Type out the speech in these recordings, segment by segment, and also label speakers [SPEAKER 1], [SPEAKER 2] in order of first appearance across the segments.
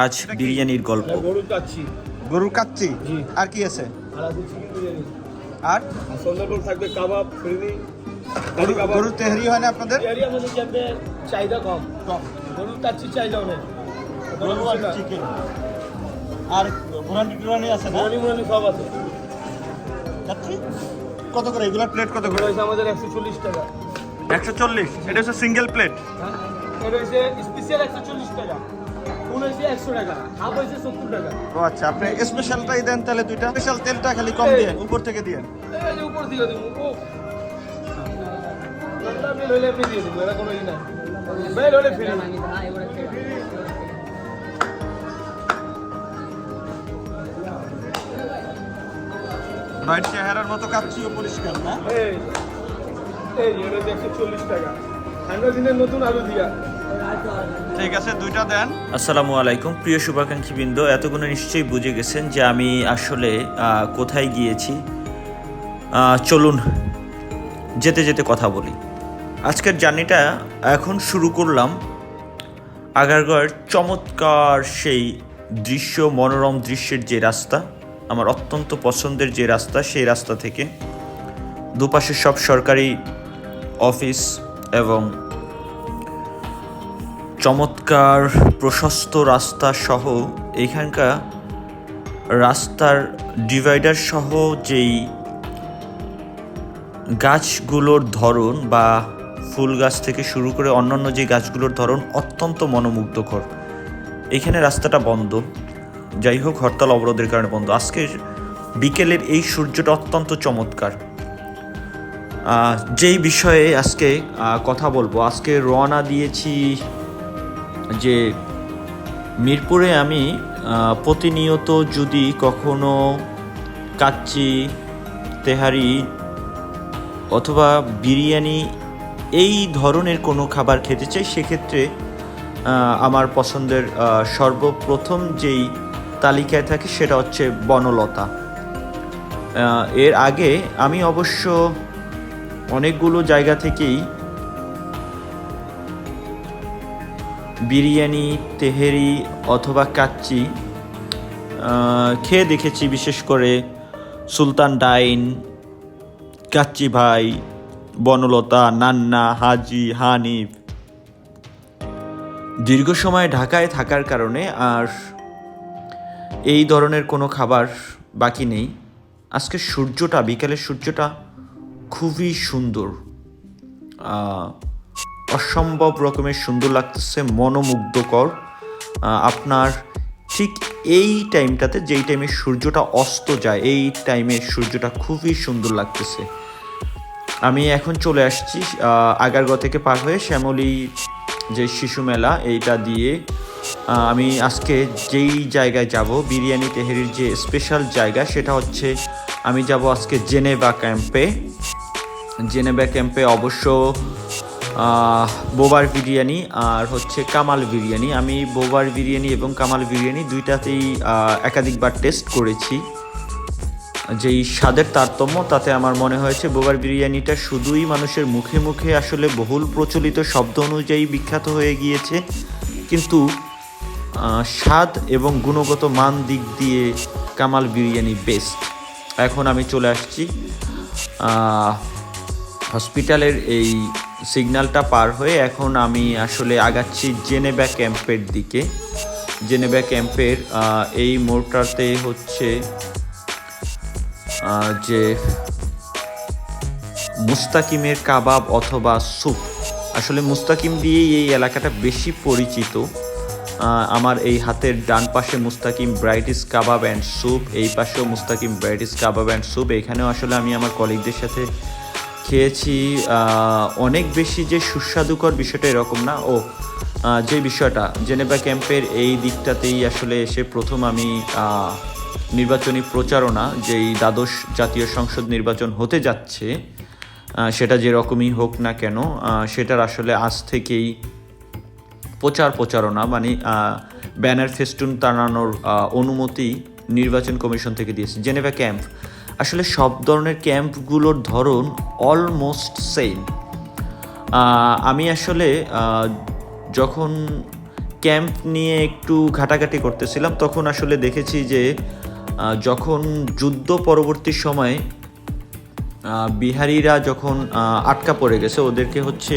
[SPEAKER 1] আজ বিরিয়ানির গল্প।
[SPEAKER 2] গরুর কাচ্চি।
[SPEAKER 3] গরুর কাচ্চি
[SPEAKER 2] জি।
[SPEAKER 3] আর কি আছে?
[SPEAKER 2] আর আছে চিকেন বিরিয়ানি।
[SPEAKER 3] আর
[SPEAKER 2] আর সন্ধ্যার পর থাকবে কাবাব, ফিরনি, কারি কাবাব।
[SPEAKER 3] গরুর তেহারি হয় না আপনাদের?
[SPEAKER 2] এরিয়া আমাদের ক্যাম্পে চাহিদা কম। গরুর কাচ্চির চাহিদা অনেক।
[SPEAKER 3] চিকেন আর বুরানি টুরানি আছে না?
[SPEAKER 2] বিরিয়ানি মুরানি সব আছে।
[SPEAKER 3] কাচ্চি কত করে এগুলা প্লেট কত
[SPEAKER 2] এটা
[SPEAKER 3] করে?
[SPEAKER 2] হচ্ছে আমাদের 140 টাকা।
[SPEAKER 3] 140। এটা হচ্ছে সিঙ্গেল প্লেট।
[SPEAKER 2] হ্যাঁ, এটা হচ্ছে স্পেশাল 140 টাকা। ফুল হচ্ছে 100 টাকা, হাফ হচ্ছে 70 টাকা।
[SPEAKER 3] ও আচ্ছা, আপনি স্পেশালটাই দেন তাহলে দুইটা। স্পেশাল তেলটা খালি কম দিয়ে উপর থেকে দিয়ে।
[SPEAKER 2] এই যে উপর দিকে দিব। ও ঠান্ডা বিল হইলে আপনি দিয়ে দিব, এটা কোনো ই না। বেল হলে ফ্রি।
[SPEAKER 3] বাইট চেহারার মতো কাচ্চিও পরিষ্কার না?
[SPEAKER 2] এই এই এটা হচ্ছে 140 টাকা। ঠান্ডা দিনের নতুন আলু দিয়া।
[SPEAKER 3] ঠিক আছে, দুইটা দেন।
[SPEAKER 1] আসসালামু আলাইকুম প্রিয় শুভাকাঙ্ক্ষীবৃন্দ, এতক্ষণে নিশ্চয়ই বুঝে গেছেন যে আমি আসলে কোথায় গিয়েছি। চলুন যেতে যেতে কথা বলি। আজকের জার্নিটা এখন শুরু করলাম আগারগাঁওয়ের চমৎকার সেই দৃশ্য, মনোরম দৃশ্যের যে রাস্তা, আমার অত্যন্ত পছন্দের যে রাস্তা, সেই রাস্তা থেকে। দুপাশে সব সরকারি অফিস এবং চমৎকার প্রশস্ত রাস্তা সহ এখানকার রাস্তার ডিভাইডার সহ যেই গাছগুলোর ধরন বা ফুল গাছ থেকে শুরু করে অন্যান্য যে গাছগুলোর ধরন অত্যন্ত মনোমুগ্ধকর। এখানে রাস্তাটা বন্ধ, যাই হোক হরতাল অবরোধের কারণে বন্ধ। আজকের বিকেলের এই সূর্যটা অত্যন্ত চমৎকার। যেই বিষয়ে আজকে কথা বলবো, আজকে রওনা দিয়েছি যে মিরপুরে আমি প্রতিনিয়ত যদি কখনো কাচ্চি, তেহারি অথবা বিরিয়ানি এই ধরনের কোনো খাবার খেতে চাই, সেক্ষেত্রে আমার পছন্দের সর্বপ্রথম যেই তালিকায় থাকে সেটা হচ্ছে বনলতা। এর আগে আমি অবশ্য অনেকগুলো জায়গা থেকেই বিরিয়ানি, তেহেরি অথবা কাচ্চি খেয়ে দেখেছি, বিশেষ করে সুলতান ডাইন, কাচ্চি ভাই, বনলতা, নান্না, হাজি, হানিফ। দীর্ঘ সময় ঢাকায় থাকার কারণে আর এই ধরনের কোনো খাবার বাকি নেই। আজকে সূর্যটা, বিকেলের সূর্যটা খুবই সুন্দর, অসম্ভব রকমের সুন্দর লাগতেছে, মনোমুগ্ধকর। আপনার ঠিক এই টাইমটাতে, যেই টাইমে সূর্যটা অস্ত যায়, এই টাইমে সূর্যটা খুবই সুন্দর লাগতেছে। আমি এখন চলে আসছি আগারগাঁও থেকে পার হয়ে শ্যামলী যে শিশু মেলা, এইটা দিয়ে আমি আজকে যেই জায়গায় যাব, বিরিয়ানি তেহেরির যে স্পেশাল জায়গা, সেটা হচ্ছে আমি যাব আজকে জেনেভা ক্যাম্পে। জেনেভা ক্যাম্পে অবশ্য বোবার বিরিয়ানি আর হচ্ছে কামাল বিরিয়ানি। আমি বোবার বিরিয়ানি এবং কামাল বিরিয়ানি দুইটাতেই একাধিকবার টেস্ট করেছি। যেই স্বাদের তারতম্য, তাতে আমার মনে হয়েছে বোবার বিরিয়ানিটা শুধুই মানুষের মুখে মুখে আসলে বহুল প্রচলিত শব্দ অনুযায়ী বিখ্যাত হয়ে গিয়েছে, কিন্তু স্বাদ এবং গুণগত মান দিক দিয়ে কামাল বিরিয়ানি বেস্ট। এখন আমি চলে আসছি হসপিটালের এই সিগন্যালটা পার হয়ে, এখন আমি আসলে আগাচ্ছি জেনেভা ক্যাম্পের দিকে। জেনেভা ক্যাম্পের এই মোড়টাতে হচ্ছে যে মুস্তাকিমের কাবাব অথবা স্যুপ। আসলে মুস্তাকিম দিয়েই এই এলাকাটা বেশি পরিচিত। আমার এই হাতের ডান পাশে মুস্তাকিম ব্রাইটিস কাবাব অ্যান্ড স্যুপ, এই পাশেও মুস্তাকিম ব্রাইটিস কাবাব অ্যান্ড স্যুপ। এখানেও আসলে আমি আমার কলিগদের সাথে খেয়েছি। অনেক বেশি যে সুস্বাদুকর বিষয়টা এরকম না। যে বিষয়টা জেনেভা ক্যাম্পের এই দিকটাতেই আসলে এসে প্রথম আমি নির্বাচনী প্রচারণা, যেই দ্বাদশ জাতীয় সংসদ নির্বাচন হতে যাচ্ছে, সেটা যেরকমই হোক না কেন, সেটার আসলে আজ থেকেই প্রচারণা, মানে ব্যানার ফেস্টুন টানানোর অনুমতি নির্বাচন কমিশন থেকে দিয়েছে। জেনেভা ক্যাম্প, আসলে সব ধরনের ক্যাম্পগুলোর ধরন অলমোস্ট সেম। আমি আসলে যখন ক্যাম্প নিয়ে একটু ঘাটাঘাটি করতেছিলাম, তখন আসলে দেখেছি যে যখন যুদ্ধ পরবর্তী সময়ে বিহারিরা যখন আটকা পড়ে গেছে, ওদেরকে হচ্ছে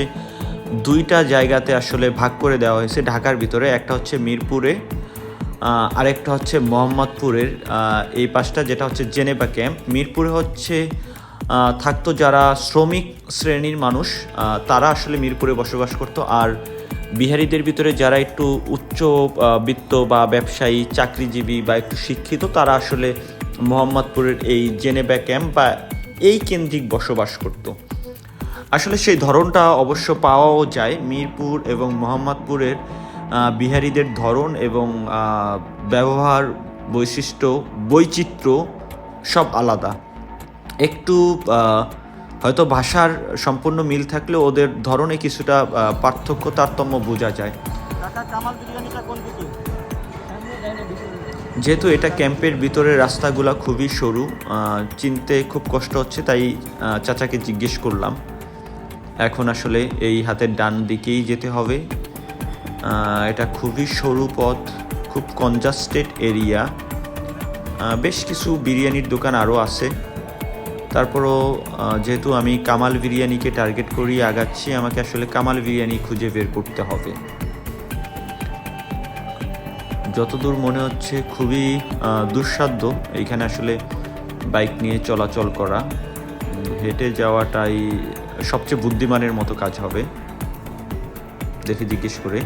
[SPEAKER 1] দুইটা জায়গাতে আসলে ভাগ করে দেওয়া হয়েছে ঢাকার ভিতরে। একটা হচ্ছে মিরপুরে, আরেকটা হচ্ছে মোহাম্মদপুরের এই পাশটা, যেটা হচ্ছে জেনেভা ক্যাম্প। মিরপুরে হচ্ছে থাকতো যারা শ্রমিক শ্রেণীর মানুষ, তারা আসলে মিরপুরে বসবাস করতো। আর বিহারিদের ভিতরে যারা একটু উচ্চ বিত্ত বা ব্যবসায়ী, চাকরিজীবী বা একটু শিক্ষিত, তারা আসলে মোহাম্মদপুরের এই জেনেভা ক্যাম্প বা এই কেন্দ্রিক বসবাস করতো। আসলে সেই ধরনটা অবশ্য পাওয়াও যায়। মিরপুর এবং মোহাম্মদপুরের বিহারিদের ধরন এবং ব্যবহার, বৈশিষ্ট্য, বৈচিত্র্য সব আলাদা। একটু হয়তো ভাষার সম্পূর্ণ মিল থাকলেও ওদের ধরনে কিছুটা পার্থক্য, তারতম্য বোঝা যায়।
[SPEAKER 3] কাকা কামাল বিরিয়ানিটা কোন দিকে?
[SPEAKER 1] যেহেতু এটা ক্যাম্পের ভিতরের রাস্তাগুলো খুবই সরু, চিনতে খুব কষ্ট হচ্ছে, তাই চাচাকে জিজ্ঞেস করলাম। এখন আসলে এই হাতের ডান দিকেই যেতে হবে। এটা খুবই সরু পথ, খুব কনজাস্টেড এরিয়া। বেশ কিছু বিরিয়ানির দোকান আরও আছে, তারপরও যেহেতু আমি কামাল বিরিয়ানিকে টার্গেট করি আগাচ্ছি, আমাকে আসলে কামাল বিরিয়ানি খুঁজে বের করতে হবে। যতদূর মনে হচ্ছে খুবই দুঃসাধ্য এইখানে আসলে বাইক নিয়ে চলাচল করা। হেঁটে যাওয়াটাই সবচেয়ে বুদ্ধিমানের মতো কাজ হবে। দেখে জিজ্ঞেস করে।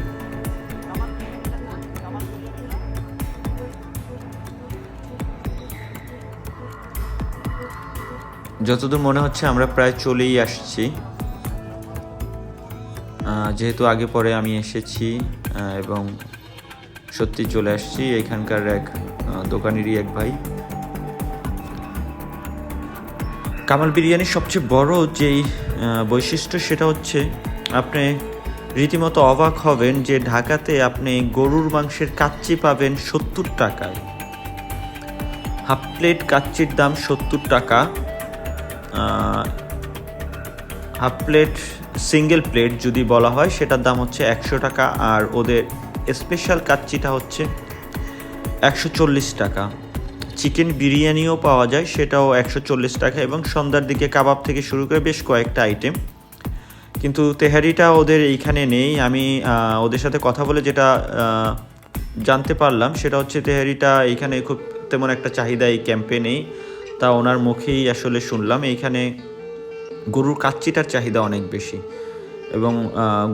[SPEAKER 1] যতদূর মনে হচ্ছে আমরা প্রায় চলেই আসছি, যেহেতু আগে পরে আমি এসেছি এবং সত্যি চলে আসছি। এখানকার এক দোকানেরই এক ভাই। কামাল বিরিয়ানির সবচেয়ে বড় যেই বৈশিষ্ট্য সেটা হচ্ছে আপনি রীতিমতো অবাক হবেন যে ঢাকাতে আপনি গরুর মাংসের কাচ্চি পাবেন 70 টাকায়। হাফ প্লেট কাচ্চির দাম 70 টাকা। হাফ প্লেট সিঙ্গেল প্লেট যদি বলা হয় সেটার দাম হচ্ছে 100 টাকা। আর ওদের স্পেশাল কাচ্চিটা হচ্ছে 140 টাকা। চিকেন বিরিয়ানিও পাওয়া যায়, সেটাও 140 টাকা। এবং সন্ধ্যার দিকে কাবাব থেকে শুরু করে বেশ কয়েকটা আইটেম। কিন্তু তেহারিটা ওদের এইখানে নেই। আমি ওদের সাথে কথা বলে যেটা জানতে পারলাম সেটা হচ্ছে তেহারিটা এইখানে খুব তেমন একটা চাহিদা এই ক্যাম্পে নেই। তা ওনার মুখেই আসলে শুনলাম এইখানে গরুর কাচ্চিটার চাহিদা অনেক বেশি এবং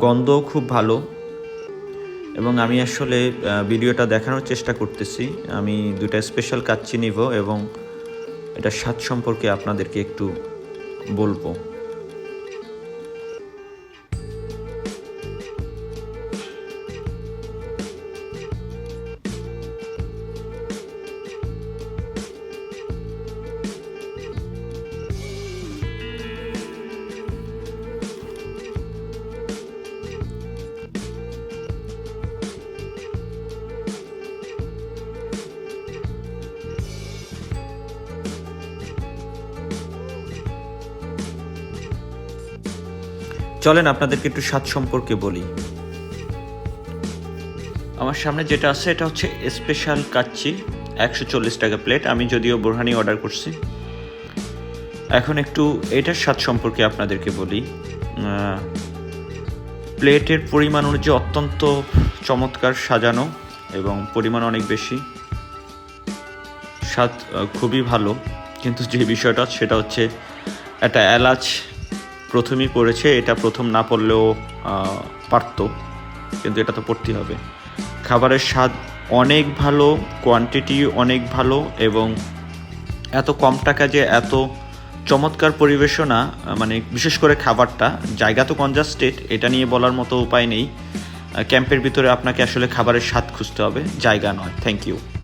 [SPEAKER 1] গন্ধও খুব ভালো। এবং আমি আসলে ভিডিওটা দেখানোর চেষ্টা করতেছি। আমি দুটা স্পেশাল কাচ্চি নিব এবং এটা স্বাদ সম্পর্কে আপনাদেরকে একটু বলবো। চলেন আপনাদেরকে একটু স্বাদ সম্পর্কে বলি। আমার সামনে যেটা আছে এটা হচ্ছে স্পেশাল কাচ্চি, 140 টাকা প্লেট। আমি যদিও বোরহানি অর্ডার করছি। এখন একটু এটার স্বাদ সম্পর্কে আপনাদেরকে বলি। প্লেটের পরিমাণ অনুযায়ী অত্যন্ত চমৎকার সাজানো এবং পরিমাণ অনেক বেশি, স্বাদ খুবই ভালো। কিন্তু যে বিষয়টা সেটা হচ্ছে একটা এলাচ প্রথমেই পড়েছে। এটা প্রথম না পড়লেও পারতো, কিন্তু এটা তো পড়তেই হবে। খাবারের স্বাদ অনেক ভালো, কোয়ান্টিটি অনেক ভালো এবং এত কম টাকা যে এত চমৎকার পরিবেশনা, মানে বিশেষ করে খাবারটা। জায়গা তো কনজাস্টেড, এটা নিয়ে বলার মতো উপায় নেই। ক্যাম্পের ভিতরে আপনাকে আসলে খাবারের স্বাদ খুঁজতে হবে, জায়গা নয়। Thank you.